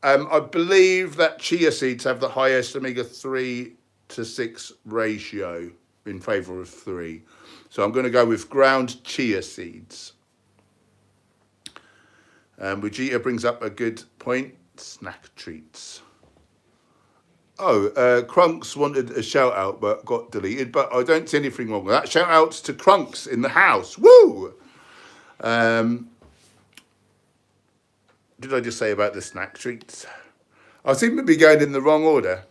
I believe that chia seeds have the highest omega-3 to 6 ratio in favour of 3. So I'm going to go with ground chia seeds. Vegeta brings up a good point. Snack treats. Crunks wanted a shout out but got deleted, but I don't see anything wrong with that. Shout outs to Crunks in the house. Woo! Did I just say about the snack treats? I seem to be going in the wrong order.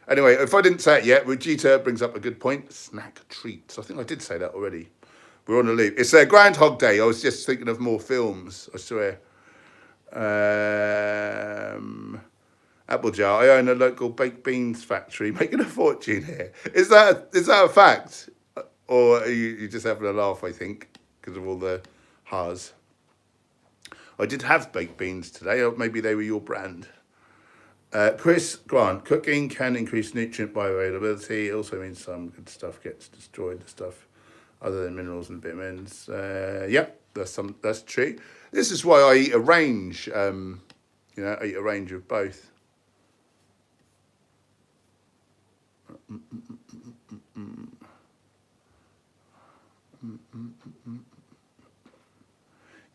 Anyway, if I didn't say it yet, Vegeta brings up a good point. Snack treats. I think I did say that already. We're on a loop. It's Groundhog Day. I was just thinking of more films, I swear. Applejar, I own a local baked beans factory, making a fortune here. Is that a fact? Or are you just having a laugh, I think, because of all the ha's? I did have baked beans today, or maybe they were your brand. Chris Grant, cooking can increase nutrient bioavailability. It also means some good stuff gets destroyed, the stuff other than minerals and vitamins. Yep, that's true. This is why I eat a range, I eat a range of both.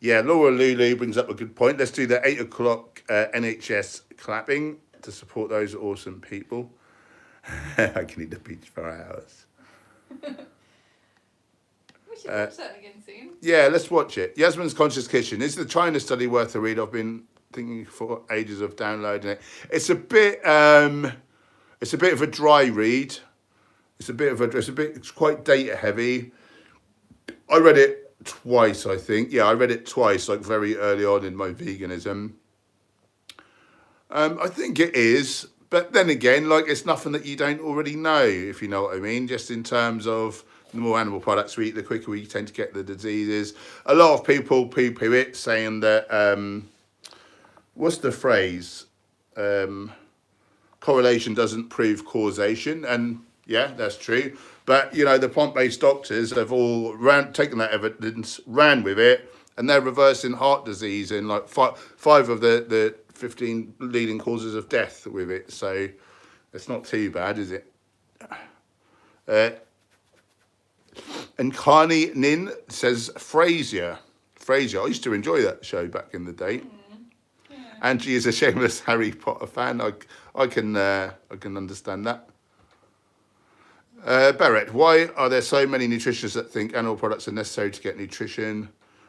Yeah, Laura Lulu brings up a good point. Let's do the 8 o'clock NHS clapping to support those awesome people. I can eat the peach for hours. We should watch that again soon. Yeah, let's watch it. Yasmin's Conscious Kitchen. Is the China study worth a read? I've been thinking for ages of downloading it. It's a bit of a dry read. It's quite data heavy. I read it twice, I think. Yeah, I read it twice, like very early on in my veganism. I think it is, but then again, like it's nothing that you don't already know, if you know what I mean. Just in terms of the more animal products we eat, the quicker we tend to get the diseases. A lot of people poo-poo it, saying that what's the phrase? Correlation doesn't prove causation, and yeah, that's true. But you know, the plant-based doctors have all taken that evidence, ran with it, and they're reversing heart disease in like five of the 15 leading causes of death with it. So it's not too bad, is it? And Carney Nin says Frasier. I used to enjoy that show back in the day. Yeah. Angie is a shameless Harry Potter fan. I can understand that. Barrett, why are there so many nutritionists that think animal products are necessary to get nutrition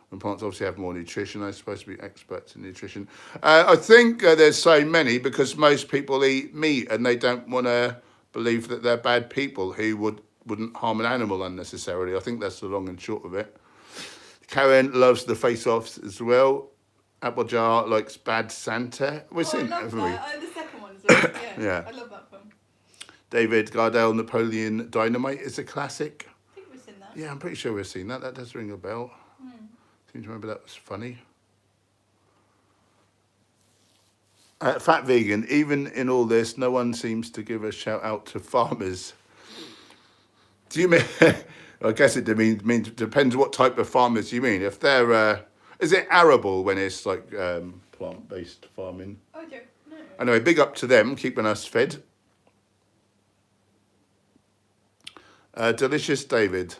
when plants obviously have more nutrition? They're supposed to be experts in nutrition. I think there's so many because most people eat meat and they don't want to believe that they're bad people who wouldn't harm an animal unnecessarily. I think that's the long and short of it. Karen loves the face-offs as well. Applejar likes Bad Santa. We've seen that, haven't we? The second one as well. Yeah, yeah. I love that film. David Gardell, Napoleon Dynamite is a classic. I think we've seen that. Yeah, I'm pretty sure we've seen that. That does ring a bell. Seem to remember that was funny. Fat vegan, even in all this, no one seems to give a shout out to farmers. Do you mean? I guess it depends what type of farmers you mean. If they're, is it arable when it's like plant-based farming? I don't know. Anyway, big up to them, keeping us fed. Delicious David.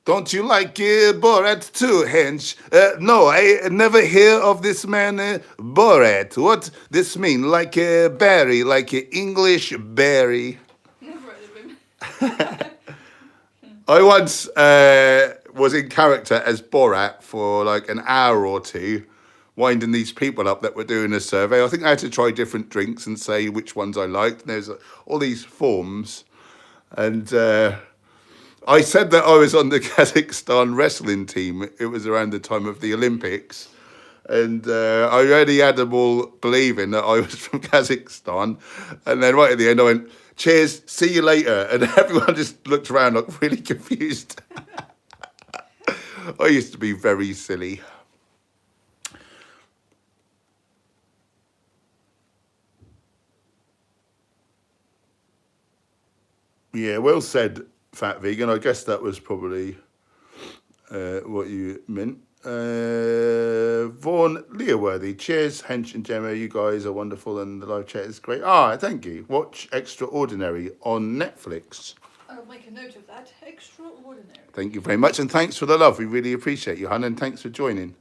Don't you like Borat too, Hench? No, I never hear of this man Borat. What this mean? Like a berry, like a English berry. Never heard of him. I once was in character as Borat for like an hour or two, winding these people up that were doing a survey. I think I had to try different drinks and say which ones I liked. And there's all these forms, and I said that I was on the Kazakhstan wrestling team. It was around the time of the Olympics. And I already had them all believing that I was from Kazakhstan. And then right at the end, I went, cheers, see you later. And everyone just looked around like really confused. I used to be very silly. Yeah, well said, Fat Vegan. I guess that was probably what you meant. Vaughan Leaworthy. Cheers, Hench and Gemma. You guys are wonderful and the live chat is great. Thank you. Watch Extraordinary on Netflix. I'll make a note of that. Extraordinary. Thank you very much. And thanks for the love. We really appreciate you, hon. And thanks for joining.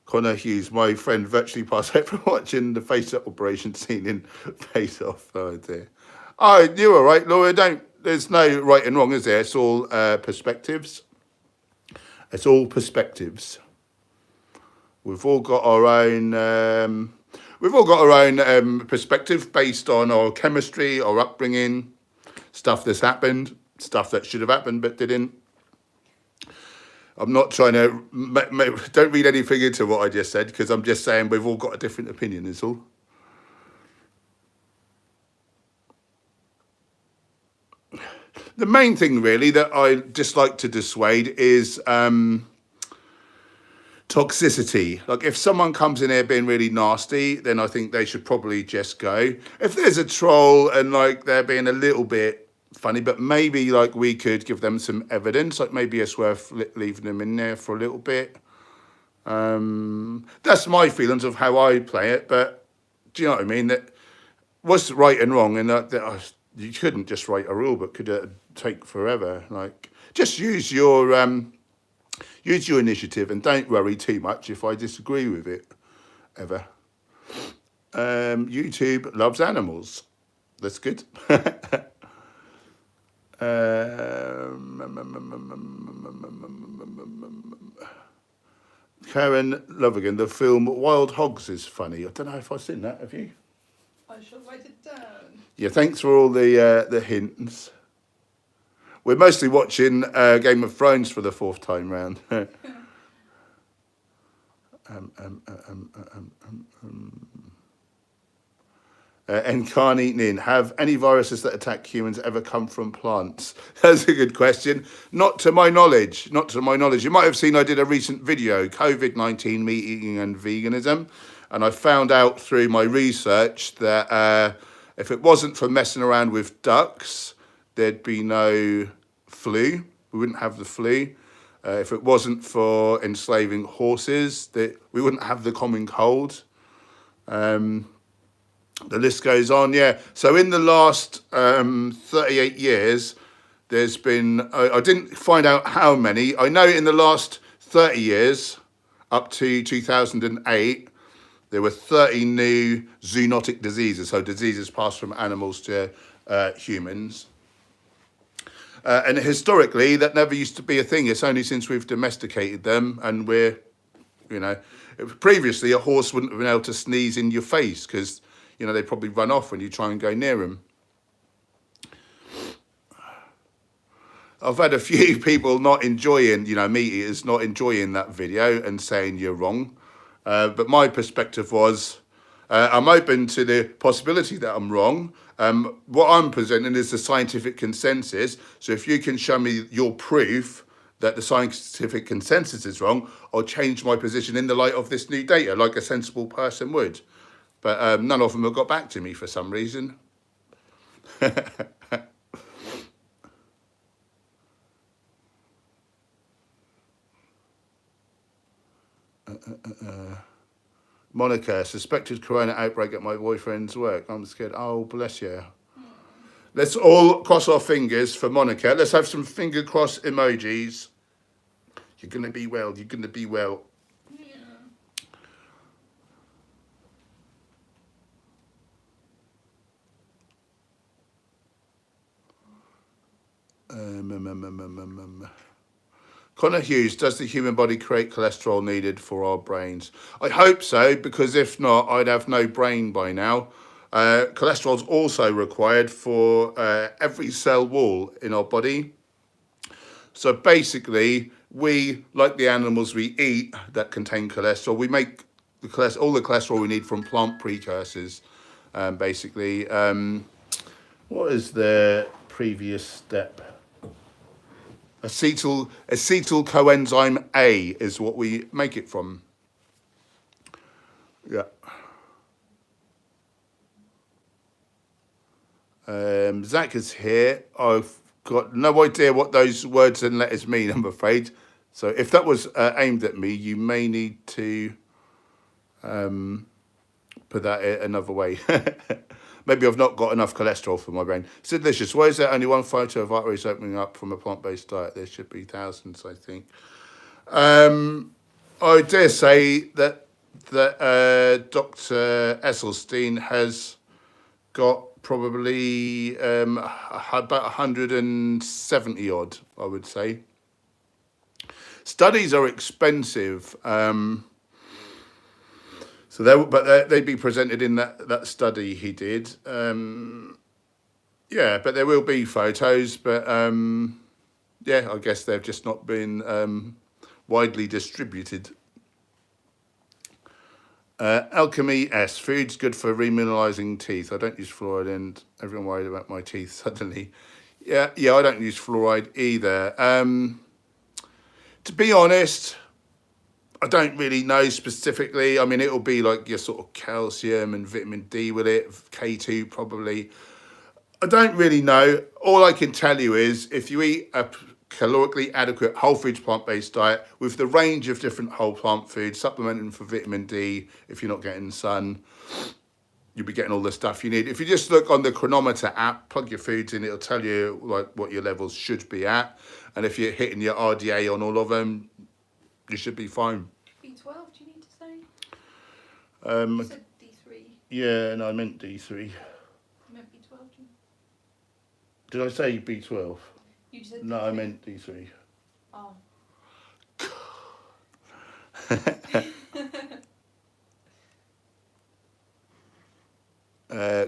Connor Hughes, my friend, virtually passed out from watching the face-up operation scene in Face Off. Oh dear. Oh, you're all right, Laura. There's no right and wrong, is there? It's all perspectives. It's all perspectives. We've all got our own. Perspective based on our chemistry, our upbringing, stuff that's happened, stuff that should have happened but didn't. I'm not trying to, don't read anything into what I just said, because I'm just saying we've all got a different opinion, is all. The main thing really that I just like to dissuade is toxicity. Like if someone comes in here being really nasty, then I think they should probably just go. If there's a troll and like they're being a little bit funny, but maybe like we could give them some evidence, like maybe it's worth leaving them in there for a little bit. That's my feelings of how I play it, but do you know what I mean? That what's right and wrong, and that you couldn't just write a rule book, could take forever. Like just use your initiative and don't worry too much if I disagree with it ever. YouTube loves animals. That's good. Karen Lovigan, the film Wild Hogs is funny. I don't know if I've seen that. Have you? I shall write it down. Yeah, thanks for all the hints. We're mostly watching Game of Thrones for the 4th time round. And can't eat in. Have any viruses that attack humans ever come from plants? That's a good question. Not to my knowledge. Not to my knowledge. You might have seen I did a recent video, COVID-19, meat eating and veganism. And I found out through my research that if it wasn't for messing around with ducks, there'd be no flu. We wouldn't have the flu. If it wasn't for enslaving horses, we wouldn't have the common cold. The list goes on, yeah. So in the last 38 years, there's been, I didn't find out how many. I know in the last 30 years, up to 2008, there were 30 new zoonotic diseases, so diseases passed from animals to humans. And historically, that never used to be a thing. It's only since we've domesticated them and previously a horse wouldn't have been able to sneeze in your face because, they probably run off when you try and go near them. I've had a few people not enjoying, meat eaters not enjoying that video and saying you're wrong. But my perspective was, I'm open to the possibility that I'm wrong. What I'm presenting is the scientific consensus. So if you can show me your proof that the scientific consensus is wrong, I'll change my position in the light of this new data, like a sensible person would. But none of them have got back to me for some reason. Monica, suspected corona outbreak at my boyfriend's work. I'm scared. Oh, bless you. Let's all cross our fingers for Monica. Let's have some finger cross emojis. You're going to be well. You're going to be well. Connor Hughes, does the human body create cholesterol needed for our brains? I hope so, because if not, I'd have no brain by now. Cholesterol is also required for every cell wall in our body. So basically, we, like the animals we eat that contain cholesterol, we make all the cholesterol we need from plant precursors, basically. What is the previous step? Acetyl coenzyme A is what we make it from. Yeah. Zach is here. I've got no idea what those words and letters mean, I'm afraid. So if that was aimed at me, you may need to put that another way. Maybe I've not got enough cholesterol for my brain. Sidlicious, why is there only one photo of arteries opening up from a plant-based diet? There should be thousands, I think. I dare say that Dr. Esselstyn has got probably about 170 odd, I would say. Studies are expensive. So they'd be presented in that study he did. Yeah, but there will be photos, but yeah, I guess they've just not been widely distributed. Alchemy S, food's good for remineralizing teeth. I don't use fluoride and everyone worried about my teeth suddenly. Yeah, I don't use fluoride either. To be honest, I don't really know specifically. I mean, it'll be like your sort of calcium and vitamin D with it, K2 probably. I don't really know. All I can tell you is if you eat a calorically adequate whole foods plant-based diet with the range of different whole plant foods, supplementing for vitamin D if you're not getting sun, you'll be getting all the stuff you need. If you just look on the Chronometer app, plug your foods in, it'll tell you like what your levels should be at. And if you're hitting your RDA on all of them, you should be fine. B12, do you need to say? You said D3. Yeah, no, I meant D3. You meant B12, do you? Did I say B12? You said No, D3. I meant D3. Oh.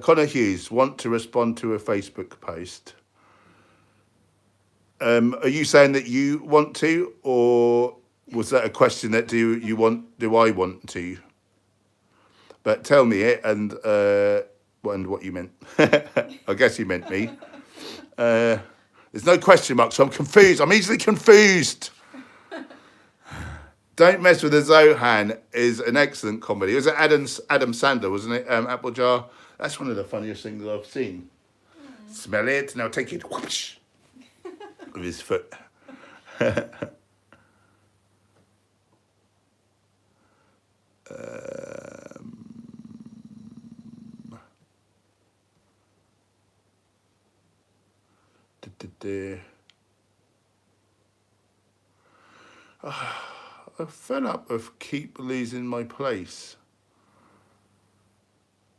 Connor Hughes, want to respond to a Facebook post. Are you saying that you want to, or was that a question that do I want to? But tell me it and what you meant. I guess you meant me. There's no question mark, so I'm confused. I'm easily confused. Don't Mess with the Zohan is an excellent comedy. It was Adam Sandler, wasn't it? Apple Jar. That's one of the funniest things I've seen. Smell it, now take it. Whoosh, with his foot. I fed up of keep losing my place.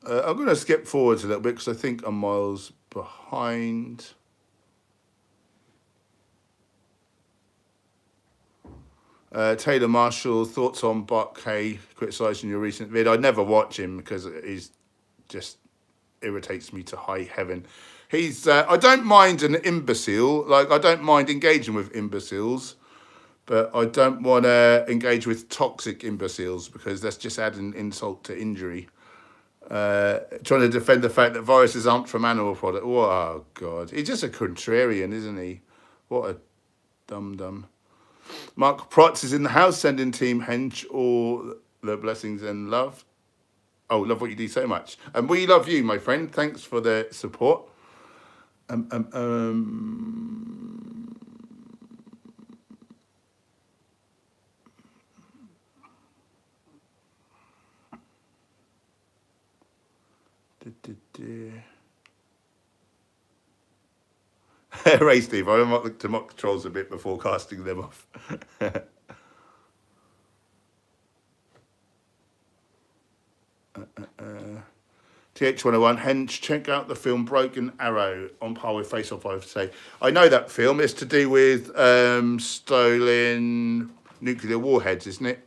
I'm going to skip forwards a little bit because I think I'm miles behind. Taylor Marshall, thoughts on Buck Hay criticising your recent vid. I never watch him because he's just irritates me to high heaven. He's I don't mind an imbecile, like I don't mind engaging with imbeciles, but I don't want to engage with toxic imbeciles because that's just adding insult to injury. Trying to defend the fact that viruses aren't from animal product. Oh God, he's just a contrarian, isn't he? What a dum-dum. Mark Protz is in the house, sending Team Hench all the blessings and love. Oh, love what you do so much. And we love you, my friend. Thanks for the support. Ray Steve, I might to mock trolls a bit before casting them off. TH101, Hench, check out the film Broken Arrow, on par with Face Off, I would say. I know that film. It's to do with stolen nuclear warheads, isn't it?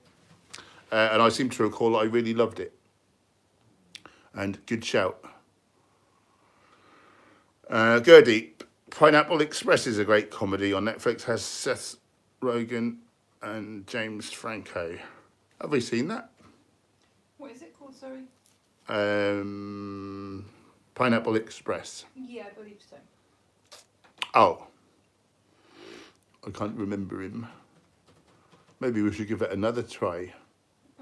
And I seem to recall that I really loved it. And good shout. Gertie, Pineapple Express is a great comedy on Netflix. Has Seth Rogen and James Franco. Have we seen that? What is it called, sorry? Pineapple Express. Yeah, I believe so. Oh. I can't remember him. Maybe we should give it another try.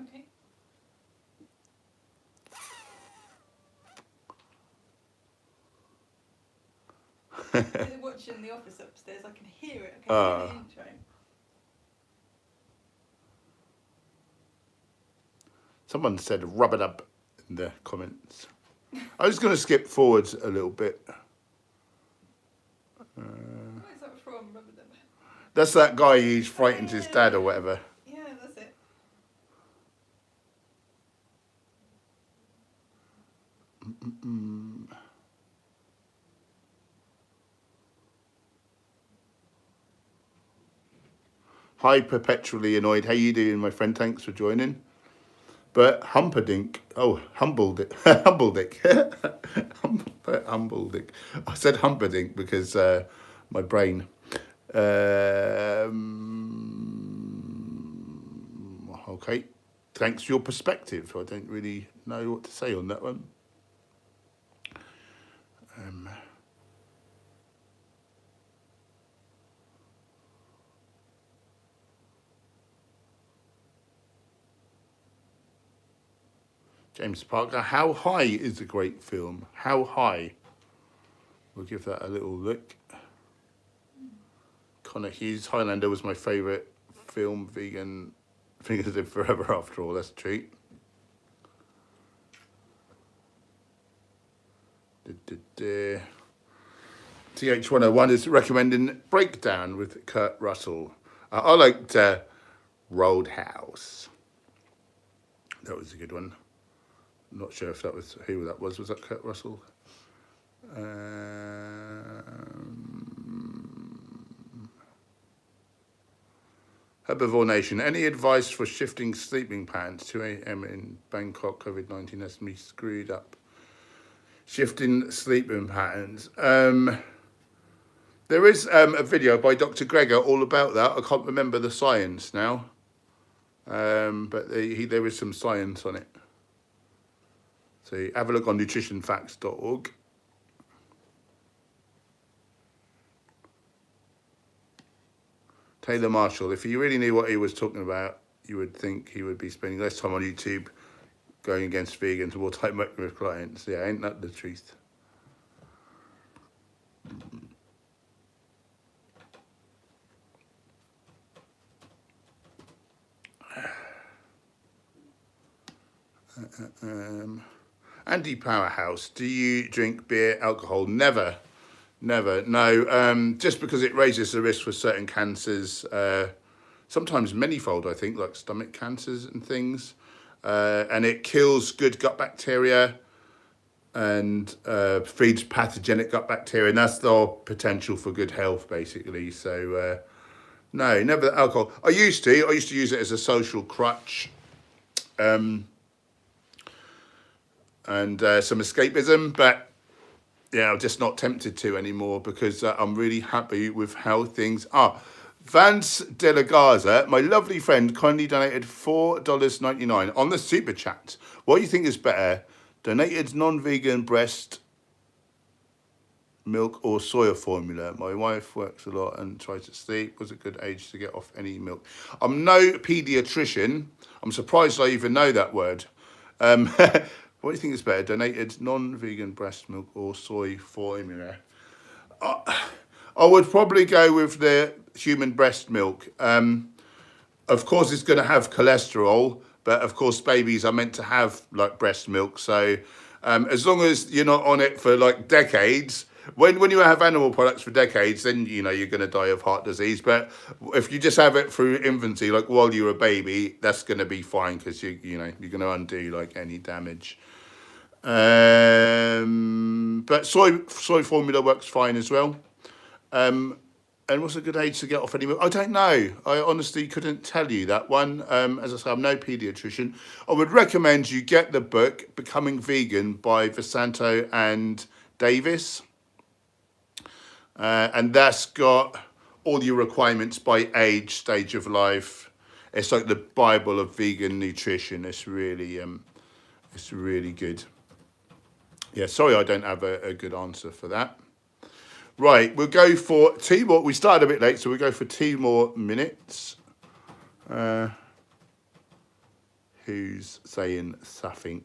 Okay. They're watching The Office upstairs. I can hear it. I can hear the intro. Someone said rub it up in the comments. I was going to skip forwards a little bit. Where is that from? Rubber Dub? That's that guy who's frightened his dad or whatever. Yeah, that's it. Hi, perpetually annoyed. How you doing, my friend? Thanks for joining. But Humperdinck, Humbledick. Humbledick. I said Humperdinck because my brain. Okay, thanks for your perspective. I don't really know what to say on that one. James Parker, How High is a great film. How High? We'll give that a little look. Connor Hughes, Highlander was my favourite film. Vegan Fingers live forever after all, that's a treat. TH101 is recommending Breakdown with Kurt Russell. I liked Roadhouse. That was a good one. I'm not sure if that was who that was. Was that Kurt Russell? Herbivore Nation, any advice for shifting sleeping patterns? 2 a.m. in Bangkok, COVID-19 has me screwed up. Shifting sleeping patterns. There is a video by Dr. Gregor all about that. I can't remember the science now, but there is some science on it. So have a look on nutritionfacts.org. Taylor Marshall, if he really knew what he was talking about, you would think he would be spending less time on YouTube going against vegans, more time working with clients. Yeah, ain't that the truth? Andy Powerhouse, do you drink beer, alcohol? Never. No, just because it raises the risk for certain cancers, sometimes manyfold, I think, like stomach cancers and things. And it kills good gut bacteria and feeds pathogenic gut bacteria, and that's the potential for good health, basically. So, no, never alcohol. I used to use it as a social crutch. And some escapism, but yeah, I'm just not tempted to anymore because I'm really happy with how things are. Vance de la Garza, my lovely friend, kindly donated $4.99 on the super chat. What do you think is better? Donated non-vegan breast milk or soya formula? My wife works a lot and tries to sleep. Was a good age to get off any milk. I'm no paediatrician. I'm surprised I even know that word. What do you think is better, donated non-vegan breast milk or soy formula? I would probably go with the human breast milk. Of course, it's going to have cholesterol, but of course, babies are meant to have like breast milk. So as long as you're not on it for like decades, when you have animal products for decades, then you know you're going to die of heart disease. But if you just have it through infancy, like while you're a baby, that's going to be fine because you're going to undo like any damage. But soy formula works fine as well. And what's a good age to get off any milk? I don't know. I honestly couldn't tell you that one. As I say, I'm no paediatrician. I would recommend you get the book Becoming Vegan by Vasanto and Davis. And that's got all your requirements by age, stage of life. It's like the Bible of vegan nutrition. It's really good. Yeah, sorry I don't have a good answer for that. Right, we'll go for 2 more. We started a bit late, so we'll go for 2 more minutes. Who's saying something?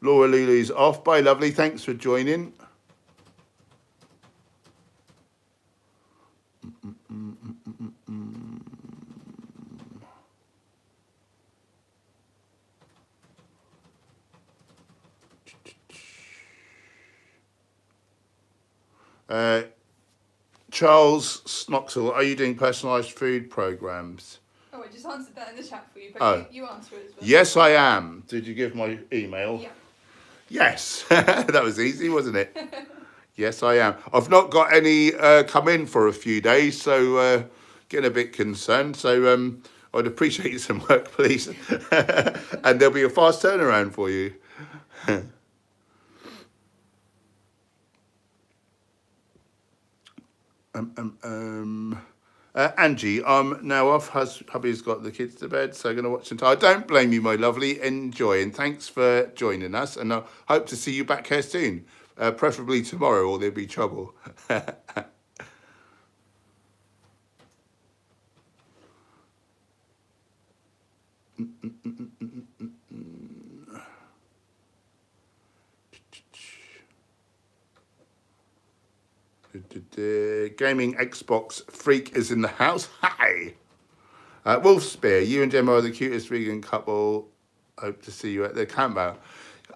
Laura Lulu's off. Bye, lovely. Thanks for joining. Charles Snoxel, are you doing personalised food programmes? Oh, I just answered that in the chat for you, but you answer it as well. Yes, I am. Did you give my email? Yeah. Yes, that was easy, wasn't it? Yes, I am. I've not got any come in for a few days, so getting a bit concerned. So I'd appreciate some work, please. And there'll be a fast turnaround for you. Angie, I'm now off. Hubby's got the kids to bed, so I'm going to watch some time. I don't blame you, my lovely. Enjoy, and thanks for joining us. And I hope to see you back here soon, preferably tomorrow, or there'll be trouble. Gaming Xbox freak is in the house. Hi. Wolf Spear, you and Gemma are the cutest vegan couple. Hope to see you at the campout.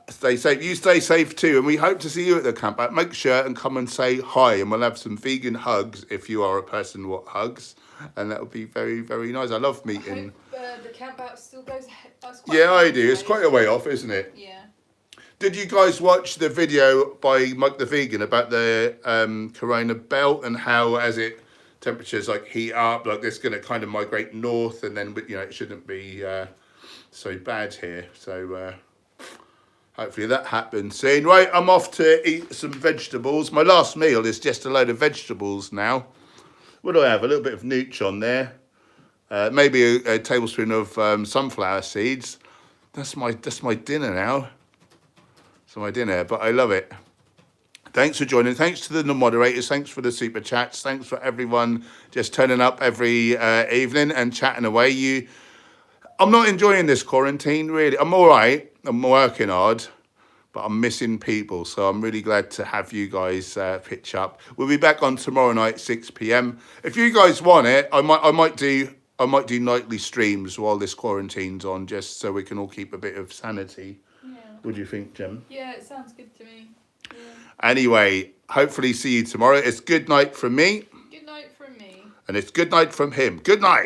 Stay safe. You stay safe too, and we hope to see you at the campout. Make sure and come and say hi, and we'll have some vegan hugs if you are a person what hugs, and that would be very, very nice. I love meeting. I hope, the campout still goes ahead. Yeah, I do. It's quite a way off, isn't it? Yeah. Did you guys watch the video by Mike the Vegan about the Corona belt and how as it temperatures like heat up, like this going to kind of migrate north, and then it shouldn't be so bad here. So hopefully that happens soon. Right, I'm off to eat some vegetables. My last meal is just a load of vegetables now. What do I have? A little bit of nooch on there, maybe a tablespoon of sunflower seeds. That's my dinner now. That's my dinner, but I love it. Thanks for joining. Thanks to the moderators. Thanks for the super chats. Thanks for everyone just turning up every evening and chatting away. I'm not enjoying this quarantine, really. I'm all right. I'm working hard, but I'm missing people. So I'm really glad to have you guys pitch up. We'll be back on tomorrow night, 6 p.m. If you guys want it, I might do nightly streams while this quarantine's on, just so we can all keep a bit of sanity. Yeah. What do you think, Jem? Yeah, it sounds good to me. Yeah. Anyway, hopefully see you tomorrow. It's good night from me. Good night from me. And it's good night from him. Good night.